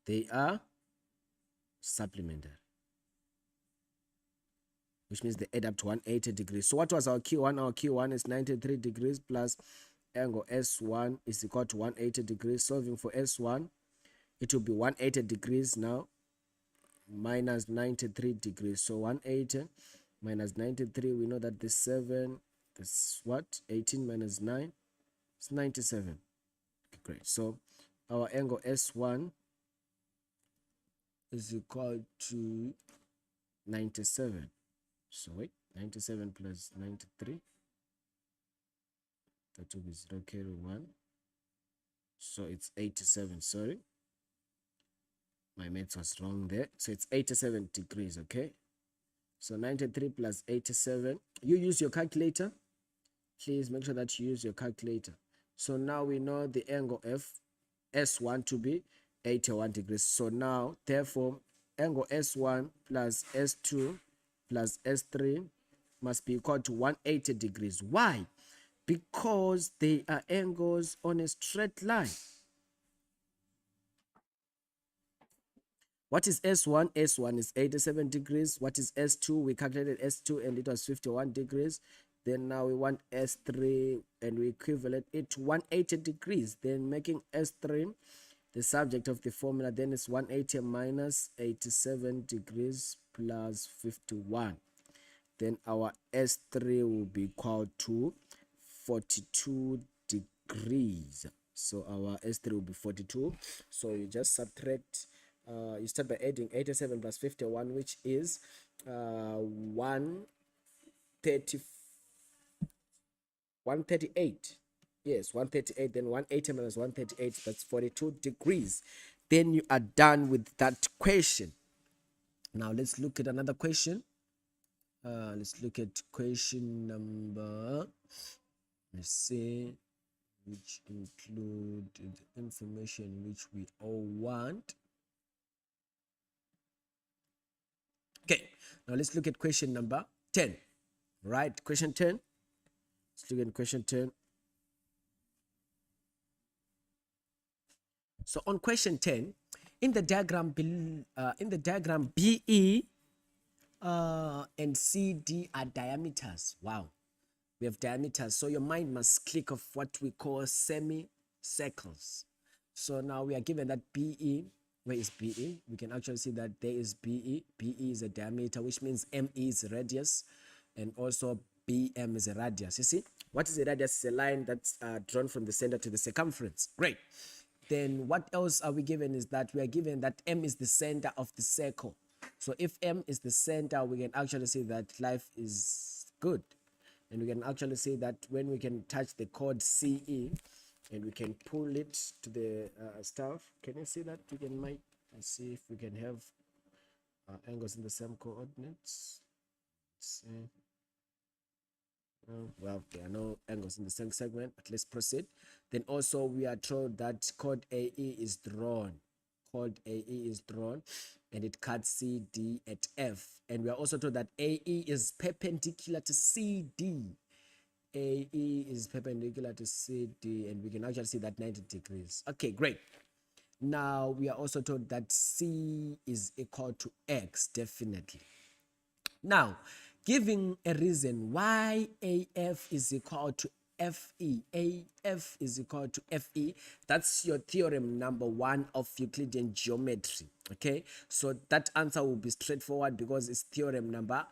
they are supplementary, which means they add up to 180 degrees. So what was our Q1? Our Q1 is 93 degrees plus angle S1 is equal to 180 degrees. Solving for S1, it will be 180 degrees now minus 93 degrees. So 180 minus 93, we know that this 7, this what? 18 minus 9, it's 97. Okay, great. So our angle S1 is equal to 97. So wait, 97 plus 93, that will be 0 carry 1. So it's 87, sorry. My maths was wrong there. So it's 87 degrees, okay? So 93 plus 87. You use your calculator. Please make sure that you use your calculator. So now we know the angle S1 to be 81 degrees. So now, therefore, angle S1 plus S2 plus S3 must be equal to 180 degrees. Why? Because they are angles on a straight line. What is S1? S1 is 87 degrees. What is S2? We calculated S2 and it was 51 degrees. Then now we want S3 and we equivalent it to 180 degrees. Then making S3 the subject of the formula, then it's 180 minus 87 degrees plus 51. Then our S3 will be equal to 42 degrees. So our S3 will be 42. So you just subtract, you start by adding 87 plus 51, which is 138. Yes, 138. Then 180 minus 138, that's 42 degrees. Then you are done with that question. Now let's look at another question. Let's look at question number, let's see, which include the information which we all want. Okay, now let's look at question number 10. Right, question 10. Let's look at question 10. So on question 10, in the diagram BE and CD are diameters. Wow, we have diameters. So your mind must click of what we call semicircles. So now we are given that BE. Where is BE? We can actually see that there is BE. BE is a diameter, which means ME is radius, and also BM is a radius. You see, what is a radius? It's a line that's drawn from the center to the circumference. Great. Then what else are we given is that we are given that M is the center of the circle. So if M is the center, we can actually say that life is good. And we can actually say that when we can touch the chord CE and we can pull it to the stuff. Can you see that? We can might see if we can have angles in the same coordinates. Let's see. Well, there are no angles in the same segment, but let's proceed. Then also we are told that chord AE is drawn. Chord AE is drawn and it cuts CD at F. And we are also told that AE is perpendicular to CD. AE is perpendicular to CD, and we can actually see that 90 degrees. Okay, great. Now we are also told that C is equal to X, definitely. Now, giving a reason why AF is equal to FE, AF is equal to FE, that's your theorem number 1 of Euclidean geometry. Okay, so that answer will be straightforward because it's theorem number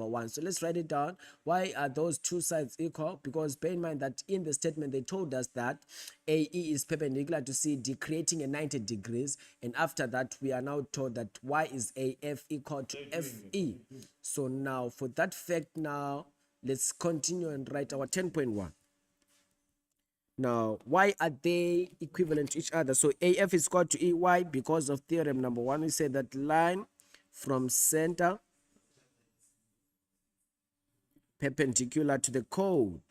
1. So let's write it down. Why are those two sides equal? Because bear in mind that in the statement they told us that AE is perpendicular to CD, creating a 90 degrees, and after that we are now told that Y is AF equal to FE. So now for that fact, now let's continue and write our 10.1. Now, why are they equivalent to each other? So AF is equal to EY because of theorem number 1. We say that line from center perpendicular to the chord.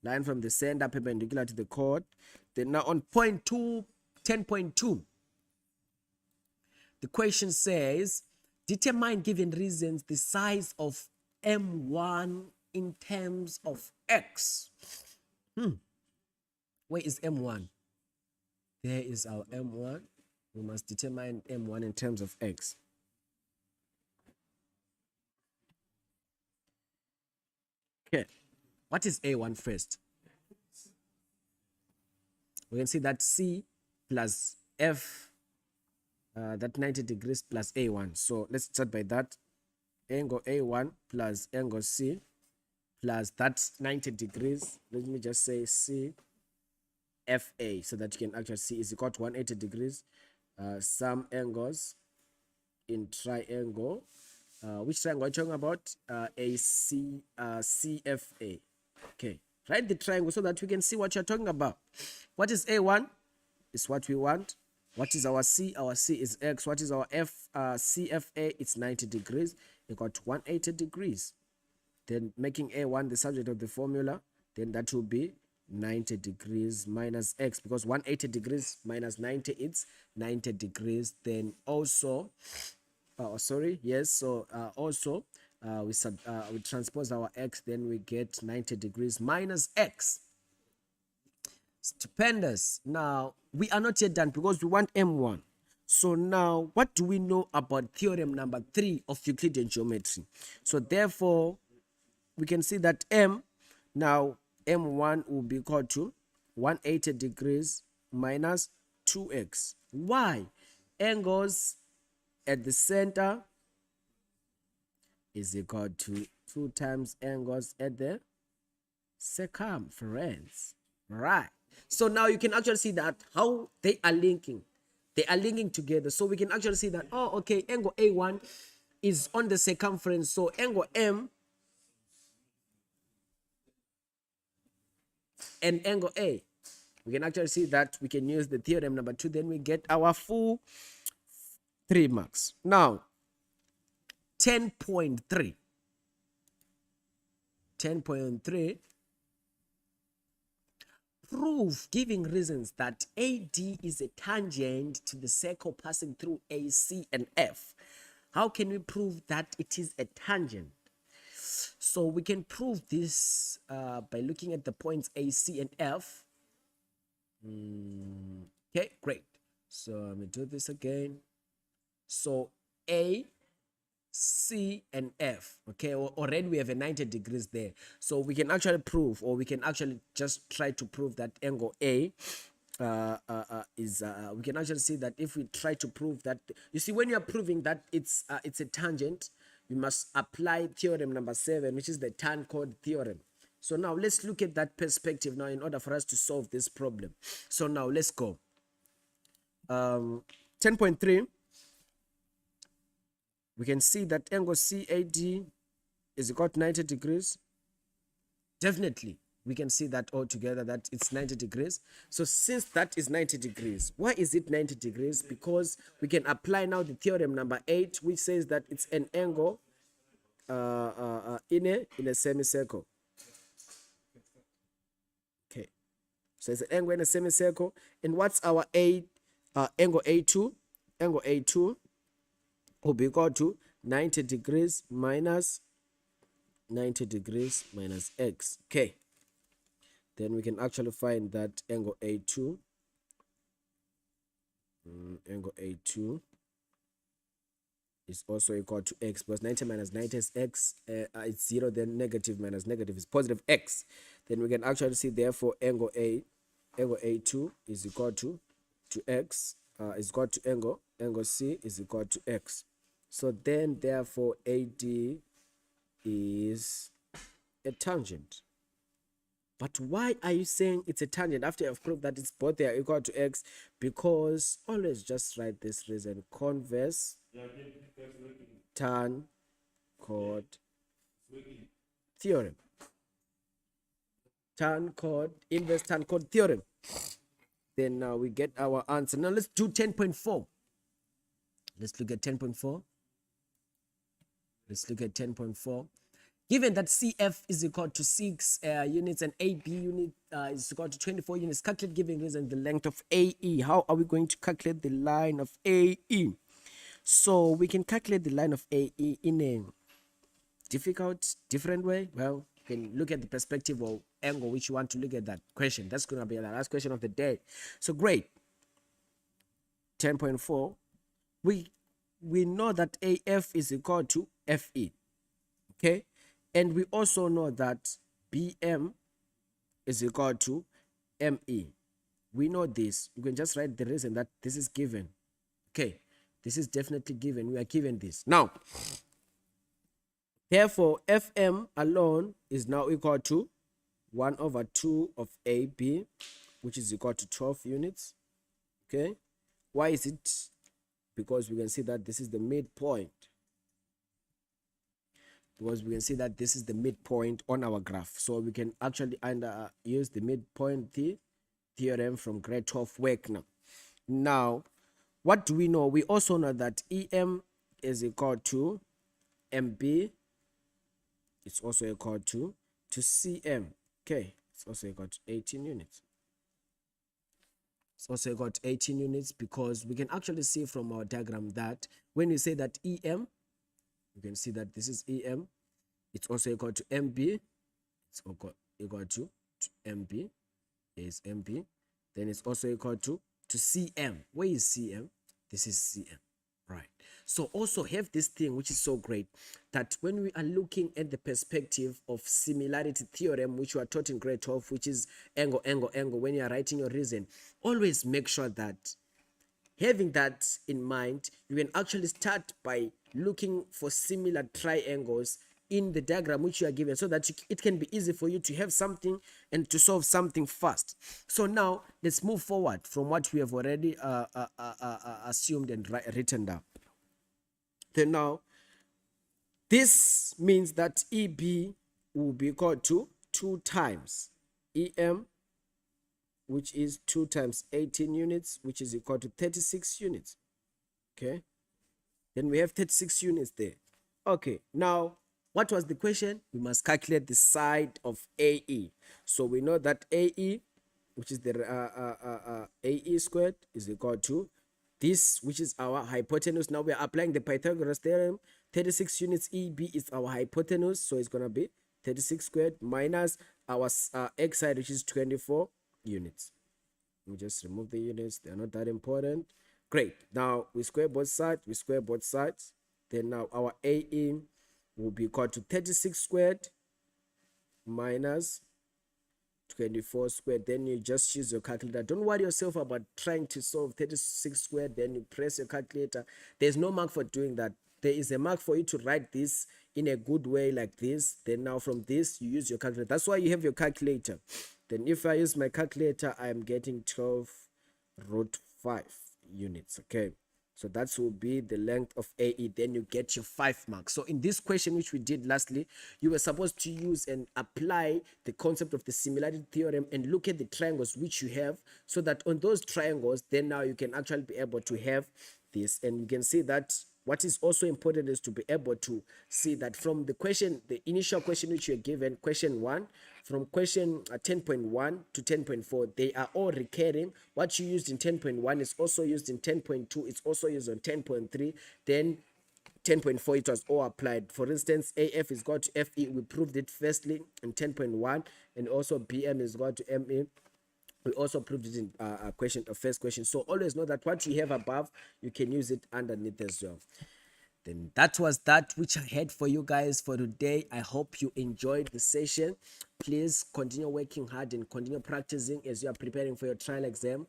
Line from the center perpendicular to the chord. Then now on point 2, 10.2, the question says, determine given reasons the size of M1 in terms of X. Where is M1? There is our M1. We must determine M1 in terms of X. Okay, what is A1 first? We can see that C plus F, that 90 degrees plus A1. So let's start by that. Angle A1 plus angle C plus that 90 degrees. Let me just say C FA so that you can actually see is equal to 180 degrees. Some angles in triangle. Which triangle are you talking about? CFA. Okay, write the triangle so that we can see what you're talking about. What is A1? Is what we want. What is our C? Our C is X. What is our F? CFA, it's 90 degrees equal to 180 degrees. Then making A1 the subject of the formula, then that will be 90 degrees minus X, because 180 degrees minus 90, it's 90 degrees. Then also, we transpose our X, then we get 90 degrees minus X. Stupendous. Now, we are not yet done because we want M1. So now, what do we know about theorem number 3 of Euclidean geometry? So therefore, we can see that now M1 will be equal to 180 degrees minus 2x. Why? Angles at the center is equal to 2 times angles at the circumference. Right. So now you can actually see that how they are linking. They are linking together. So we can actually see that, oh, okay, angle A1 is on the circumference. So angle M and angle A, we can actually see that we can use the theorem number 2. Then we get our full 3 marks. Now, 10.3. 10.3. Prove, giving reasons, that AD is a tangent to the circle passing through AC and F. How can we prove that it is a tangent? So we can prove this by looking at the points AC and F. Okay, great. So let me do this again. So A, C, and F. Okay, already we have a 90 degrees there. So we can actually prove, or we can actually just try to prove that angle A we can actually see that if we try to prove that, you see, when you are proving that it's a tangent, you must apply theorem number 7, which is the tan chord theorem. So now let's look at that perspective now in order for us to solve this problem. So now let's go. 10.3, we can see that angle CAD is equal to 90 degrees. Definitely, we can see that all together that it's 90 degrees. So since that is 90 degrees, why is it 90 degrees? Because we can apply now the theorem number 8, which says that it's an angle in a semicircle. Okay, so it's an angle in a semicircle. And what's our angle A2? Angle A2 will be equal to 90 degrees minus 90 degrees minus x. Okay, then we can actually find that angle A2 is also equal to x, because 90 minus 90 is x, it's 0, then negative minus negative is positive x. Then we can actually see, therefore, angle A2 is equal to x, is equal to angle C is equal to x. So then, therefore, AD is a tangent. But why are you saying it's a tangent after I've proved that it's both they are equal to x? Because always just write this reason: converse tan chord theorem. Inverse tan chord theorem. Then now we get our answer. Now let's do 10.4. Let's look at 10.4. Let's look at 10.4. Given that CF is equal to 6 units and AB unit is equal to 24 units, calculate giving reason the length of AE. How are we going to calculate the line of AE? So we can calculate the line of AE in a different way. Well, you can look at the perspective of angle which you want to look at that question. That's going to be the last question of the day. So great. 10.4. We know that AF is equal to FE. Okay. And we also know that BM is equal to ME. We know this. You can just write the reason that this is given. Okay. This is definitely given. We are given this. Now, therefore, FM alone is now equal to 1/2 of AB, which is equal to 12 units. Okay. Why is it? Because we can see that this is the midpoint. Because we can see that this is the midpoint on our graph. So we can actually use the midpoint theorem from grade 12 work now. Now, what do we know? We also know that EM is equal to MB. It's also equal to CM. Okay, it's also equal to 18 units. It's also equal to 18 units because we can actually see from our diagram that when we say that EM, you can see that this is EM. It's also equal to MB. It's equal to MB. Is MB. Then it's also equal to CM. Where is CM? This is CM. Right. So also have this thing which is so great that when we are looking at the perspective of similarity theorem, which you are taught in grade 12, which is angle, when you are writing your reason, always make sure that having that in mind, you can actually start by looking for similar triangles in the diagram which you are given so that it can be easy for you to have something and to solve something fast. So now let's move forward from what we have already assumed and written down. Then now, this means that EB will be equal to 2 times EM, which is 2 times 18 units, which is equal to 36 units. Okay. Then we have 36 units there. Okay. Now, what was the question? We must calculate the side of AE. So we know that AE, which is the AE squared, is equal to this, which is our hypotenuse. Now we are applying the Pythagoras theorem. 36 units EB is our hypotenuse. So it's going to be 36 squared minus our x side, which is 24 units. We just remove the units. They are not that important. Great. Now we square both sides. Then now our AE will be equal to 36 squared minus 24 squared. Then you just choose your calculator. Don't worry yourself about trying to solve 36 squared. Then you press your calculator. There's no mark for doing that. there is a mark for you to write this in a good way like this. Then now from this, you use your calculator. That's why you have your calculator. Then if I use my calculator, I am getting 12 root 5 units. Okay, so that will be the length of AE. Then you get your 5 marks. So in this question which we did lastly, you were supposed to use and apply the concept of the similarity theorem and look at the triangles which you have, so that on those triangles, then now you can actually be able to have this. And you can see that what is also important is to be able to see that from the question, the initial question which you're given, question 1, from question 10.1 to 10.4, they are all recurring. What you used in 10.1 is also used in 10.2, it's also used on 10.3, then 10.4 it was all applied. For instance, AF is got to FE, we proved it firstly in 10.1, and also BM is got to ME. We also proved it in first question. So always know that what you have above, you can use it underneath as well. Then that was that which I had for you guys for today. I hope you enjoyed the session. Please continue working hard and continue practicing as you are preparing for your trial exam.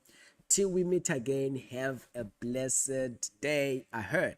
Till we meet again, have a blessed day ahead.